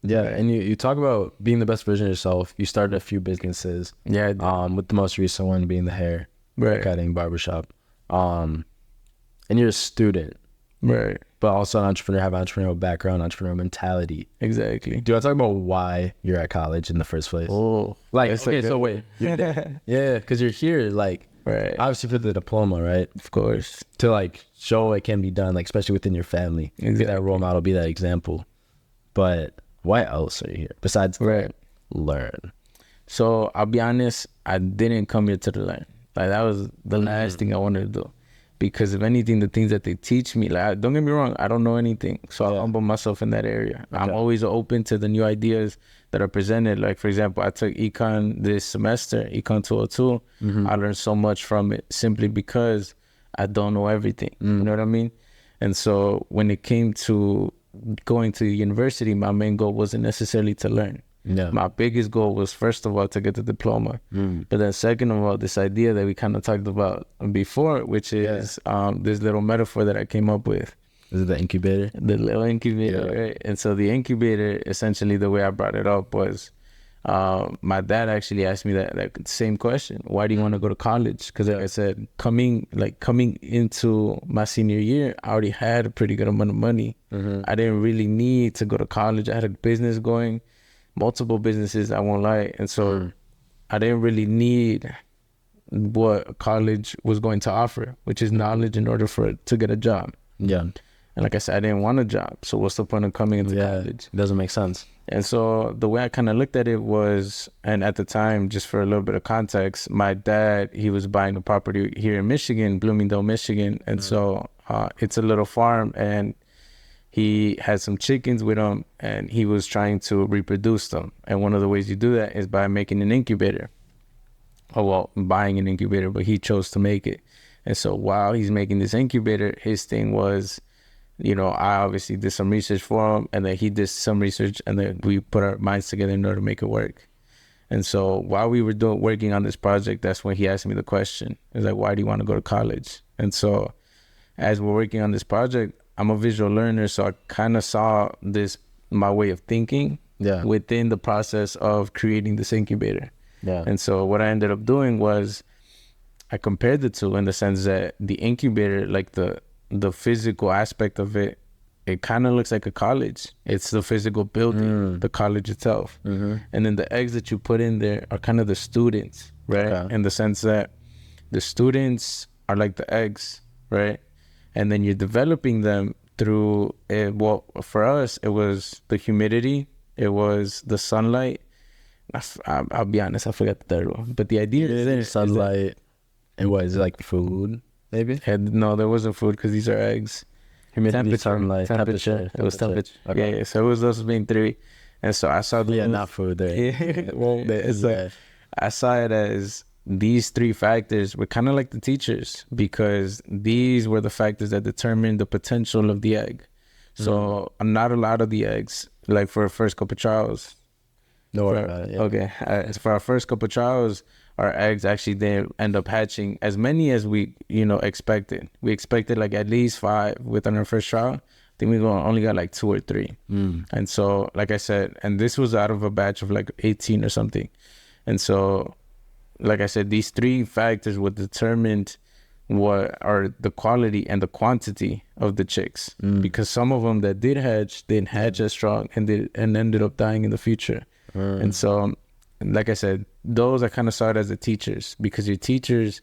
Yeah, and you talk about being the best version of yourself. You started a few businesses. Yeah. With the most recent one being the hair cutting barbershop. And you're a student, Right. but also an entrepreneur, have entrepreneurial background, entrepreneurial mentality. Exactly. Do you want to talk about why you're at college in the first place? Oh, Like, that's okay, so wait. Yeah, because you're here, like, right. obviously for the diploma, right? Of course. To, like, show it can be done, like, especially within your family. Exactly. Be that role model, be that example. But why else are you here besides learn? So I'll be honest, I didn't come here to learn. Like, that was the last thing I wanted to do. Because if anything, the things that they teach me, like, don't get me wrong, I don't know anything. So I humble myself in that area. Okay. I'm always open to the new ideas that are presented. Like, for example, I took econ this semester, econ 202. I learned so much from it simply because I don't know everything. You know what I mean? And so when it came to going to university, my main goal wasn't necessarily to learn. Yeah. My biggest goal was, first of all, to get the diploma. But then second of all, this idea that we kind of talked about before, which is this little metaphor that I came up with. Is it the incubator? The little incubator, right? And so the incubator, essentially the way I brought it up was, my dad actually asked me that same question. Why do you want to go to college? Because like I said, coming into my senior year, I already had a pretty good amount of money. I didn't really need to go to college. I had a business going, multiple businesses, I won't lie. And so I didn't really need what college was going to offer, which is knowledge in order to get a job. Yeah. And like I said, I didn't want a job. So what's the point of coming into college? It doesn't make sense. And so the way I kind of looked at it was, and at the time, just for a little bit of context, my dad, he was buying a property here in Michigan, Bloomingdale, Michigan. And so it's a little farm, and he had some chickens with him, and he was trying to reproduce them. And one of the ways you do that is by making an incubator. Oh, well, buying an incubator, but he chose to make it. And so while he's making this incubator, his thing was, you know, I obviously did some research for him, and then he did some research, and then we put our minds together in order to make it work. And so while we were working on this project, that's when he asked me the question. He was like, why do you want to go to college? And so as we're working on this project, I'm a visual learner, so I kind of saw my way of thinking within the process of creating this incubator. Yeah. And so what I ended up doing was I compared the two in the sense that the incubator, like the physical aspect of it, it kind of looks like a college. It's the physical building, the college itself. And then the eggs that you put in there are kind of the students, right? Okay. In the sense that the students are like the eggs, right? And then you're developing them through, well, for us, it was the humidity, it was the sunlight. I'll be honest, I forgot the third one. But the idea is sunlight. And what is it, like food, maybe? No, there wasn't food because these are eggs. Humidity, sunlight, temperature. It was temperature. Okay. Yeah, so it was those being three. And so I saw not food there. Yeah. Well, it's like, I saw it as these three factors were kind of like the teachers, because these were the factors that determined the potential of the egg. So not a lot of the eggs, like for our first couple trials. Okay. For our first couple trials, our eggs actually didn't end up hatching as many as we, expected. We expected like at least 5 within our first trial. I think we only got like 2 or 3. And so, like I said, and this was out of a batch of like 18 or something. And so, like I said, these 3 factors would determine what are the quality and the quantity of the chicks, because some of them that did hatch didn't hatch as strong and ended up dying in the future. And so, like I said, those I kind of saw it as the teachers, because your teachers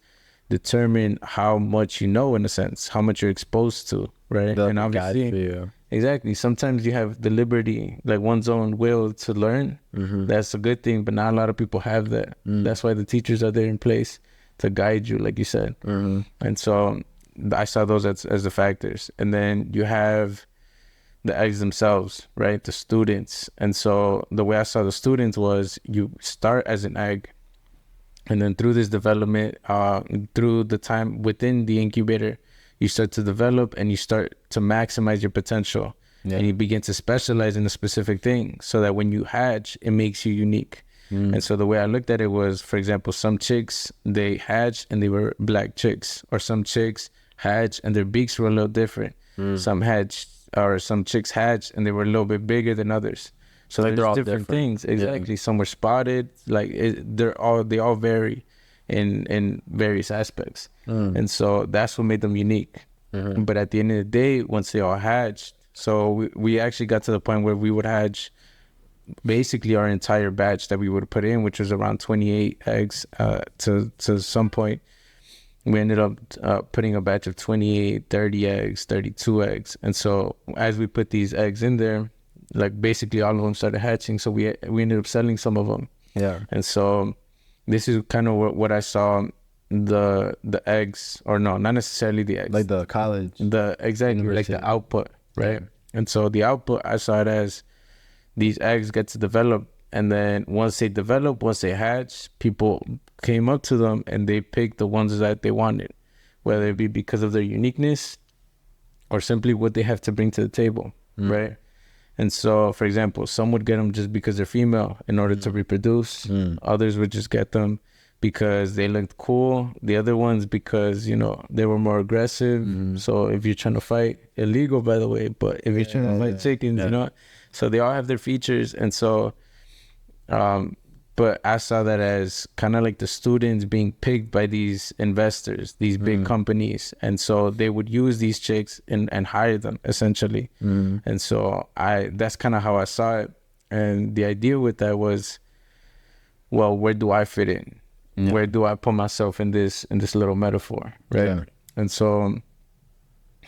determine how much you know, in a sense, how much you're exposed to, right? And obviously, exactly. Sometimes you have the liberty, like one's own will to learn. That's a good thing, but not a lot of people have that. That's why the teachers are there in place to guide you, like you said. And so I saw those as the factors. And then you have the eggs themselves, right? The students. And so the way I saw the students was you start as an egg, and then through this development, through the time within the incubator, you start to develop and you start to maximize your potential. And you begin to specialize in a specific thing, so that when you hatch, it makes you unique. And so the way I looked at it was, for example, some chicks, they hatched and they were black chicks, or some chicks hatched and their beaks were a little different. Some chicks hatched and they were a little bit bigger than others. So Like they're they're all different different. things. Exactly. Some were spotted. Like they all vary in various aspects. And so that's what made them unique. But at the end of the day, once they all hatched, so we actually got to the point where we would hatch basically our entire batch that we would put in, which was around 28 eggs. To some point, we ended up putting a batch of 28, 30 eggs, 32 eggs. And so as we put these eggs in there, like basically all of them started hatching. So we ended up selling some of them. Yeah. And so this is kind of what I saw the eggs, or no, not necessarily the eggs. Like the college. Exactly, University. like the output, right? Yeah. And so the output, I saw it as these eggs get to develop, and then once they hatch, people came up to them and they picked the ones that they wanted, whether it be because of their uniqueness or simply what they have to bring to the table, right? And so, for example, some would get them just because they're female in order to reproduce. Others would just get them because they looked cool. The other ones because, you know, they were more aggressive. So if you're trying to fight, illegal, by the way, but if you're trying to fight chickens, you know, so they all have their features. And so, but I saw that as kind of like the students being picked by these investors, these big companies. And so they would use these chicks and hire them essentially. And so that's kind of how I saw it. And the idea with that was, well, where do I fit in? Yeah. Where do I put myself in this little metaphor? Right. Yeah. And so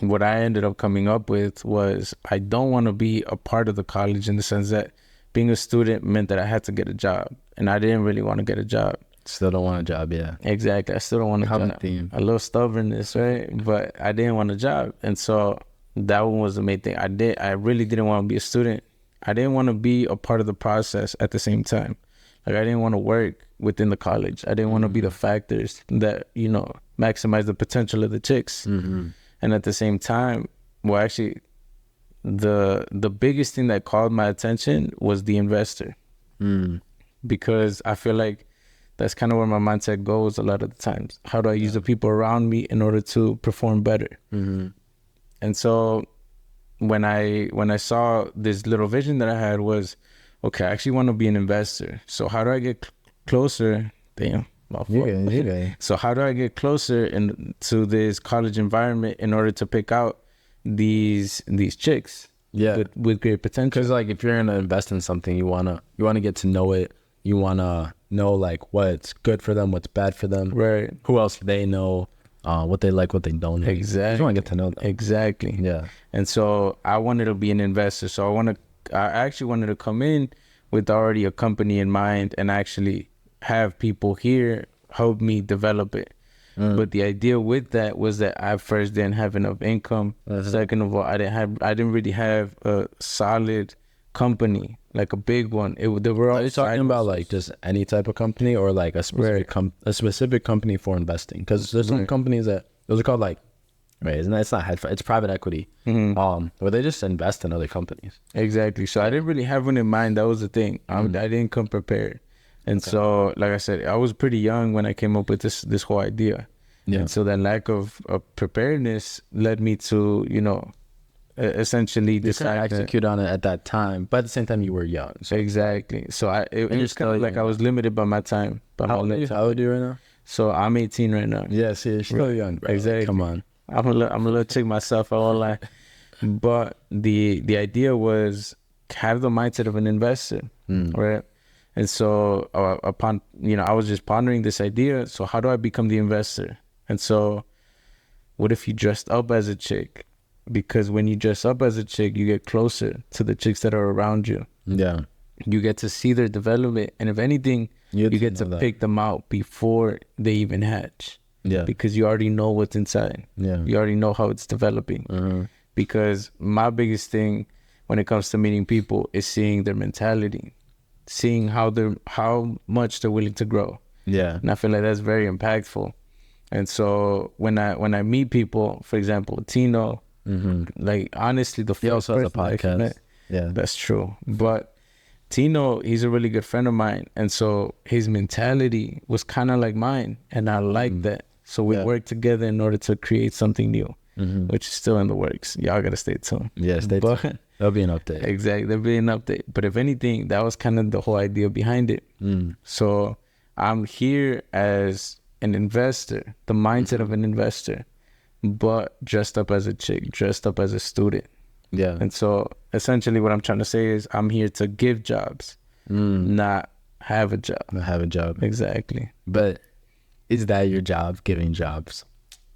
what I ended up coming up with was, I don't want to be a part of the college in the sense that being a student meant that I had to get a job, and I didn't really want to get a job. Still don't want a job, yeah. Exactly. I still don't want a job. Theme. A little stubbornness, right? But I didn't want a job. And so that one was the main thing. I really didn't want to be a student. I didn't want to be a part of the process at the same time. Like, I didn't want to work within the college. I didn't want to be the factors that, you know, maximize the potential of the chicks. And at the same time, well, actually, the biggest thing that called my attention was the investor. Because I feel like that's kind of where my mindset goes a lot of the times. How do I use the people around me in order to perform better? And so when I saw this little vision that I had was, okay, I actually want to be an investor. So how do I get closer? Damn. So how do I get closer to this college environment in order to pick out these chicks with great potential? Because like, if you're gonna invest in something, you wanna get to know it. You wanna know like what's good for them, what's bad for them, right? Who else they know, what they like, what they don't like. Exactly. You want to get to know them. Exactly. Yeah. And so I wanted to be an investor. So I actually wanted to come in with already a company in mind and actually have people here help me develop it. But the idea with that was that I first didn't have enough income. Second of all, I didn't really have a solid company, like a big one. They were all. Are you talking about like just any type of company, or like a specific company for investing? Because there's some companies that those are called like, it's not hedge fund, it's private equity. Where they just invest in other companies. Exactly. So I didn't really have one in mind. That was the thing. I didn't come prepared. And so, like I said, I was pretty young when I came up with this whole idea. Yeah. And so that lack of preparedness led me to, you know, essentially decide to execute on it at that time. But at the same time, you were young. So. Exactly. So it was kind of like I was limited by my time. How old are you right now? So I'm 18 right now. Yeah, see, you're still young, bro. Exactly. Come on. I'm a little chick myself, I won't lie. But the idea was have the mindset of an investor, right? And so upon, you know, I was just pondering this idea. So how do I become the investor? And so what if you dressed up as a chick? Because when you dress up as a chick, you get closer to the chicks that are around you. Yeah. You get to see their development. And if anything, you get to pick them out before they even hatch. Yeah. Because you already know what's inside. Yeah. You already know how it's developing. Because my biggest thing when it comes to meeting people is seeing their mentality, seeing how much they're willing to grow. Yeah. And I feel like that's very impactful. And so when I meet people, for example, Tino, like honestly, he also has a podcast. Yeah, that's true. But Tino, he's a really good friend of mine, and so his mentality was kind of like mine, and I like that. So we worked together in order to create something new, which is still in the works. Y'all gotta stay tuned. Yeah, stay tuned. There'll be an update. Exactly, there'll be an update. But if anything, that was kind of the whole idea behind it. So I'm here as an investor, the mindset of an investor, but dressed up as a chick, dressed up as a student. Yeah. And so essentially what I'm trying to say is I'm here to give jobs, not have a job. Not have a job. Exactly. But is that your job, giving jobs?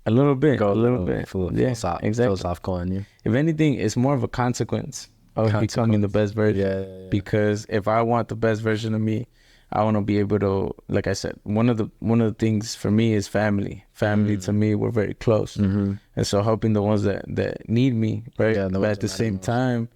A little bit. Go a little bit. Yeah, Exactly. philosophical on you. If anything, it's more of a consequence of becoming the best version. Yeah. Because if I want the best version of me, I want to be able to, like I said, one of the things for me is family. Family to me, we're very close, and so helping the ones that need me, right? Yeah, but at the same time,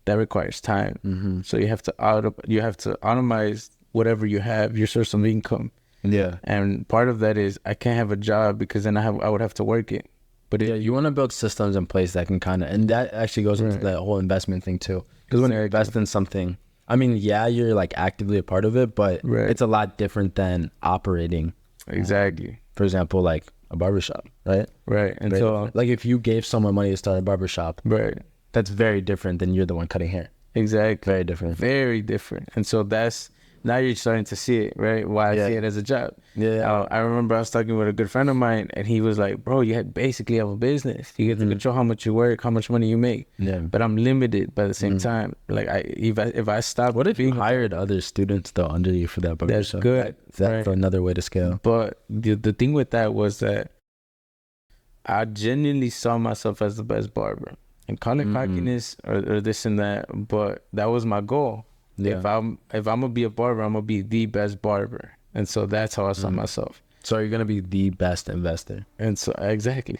that requires time. So you have to automize whatever you have, your source of income. Yeah. And part of that is I can't have a job because then I would have to work it. But yeah, you want to build systems in place that can kind of, and that actually goes into that whole investment thing too. Because when you invest in something, I mean, yeah, you're like actively a part of it, but it's a lot different than operating. Exactly. For example, like a barbershop, right? Right. And very so, different. Like if you gave someone money to start a barbershop, right, that's very different than you're the one cutting hair. Exactly. Very different. Very different. And so now you're starting to see it, right? Why I see it as a job. Yeah. I remember I was talking with a good friend of mine, and he was like, "Bro, you basically have a business. You get to control how much you work, how much money you make. Yeah. But I'm limited by the same time. Like if I stop, what if you hired other students though under you for that barbershop? That's good. That's another way to scale. But the thing with that was that I genuinely saw myself as the best barber. And call it cockiness or this and that, but that was my goal. Yeah. If I'm gonna be a barber, I'm gonna be the best barber, and so that's how I saw myself. So you're gonna be the best investor. And so exactly.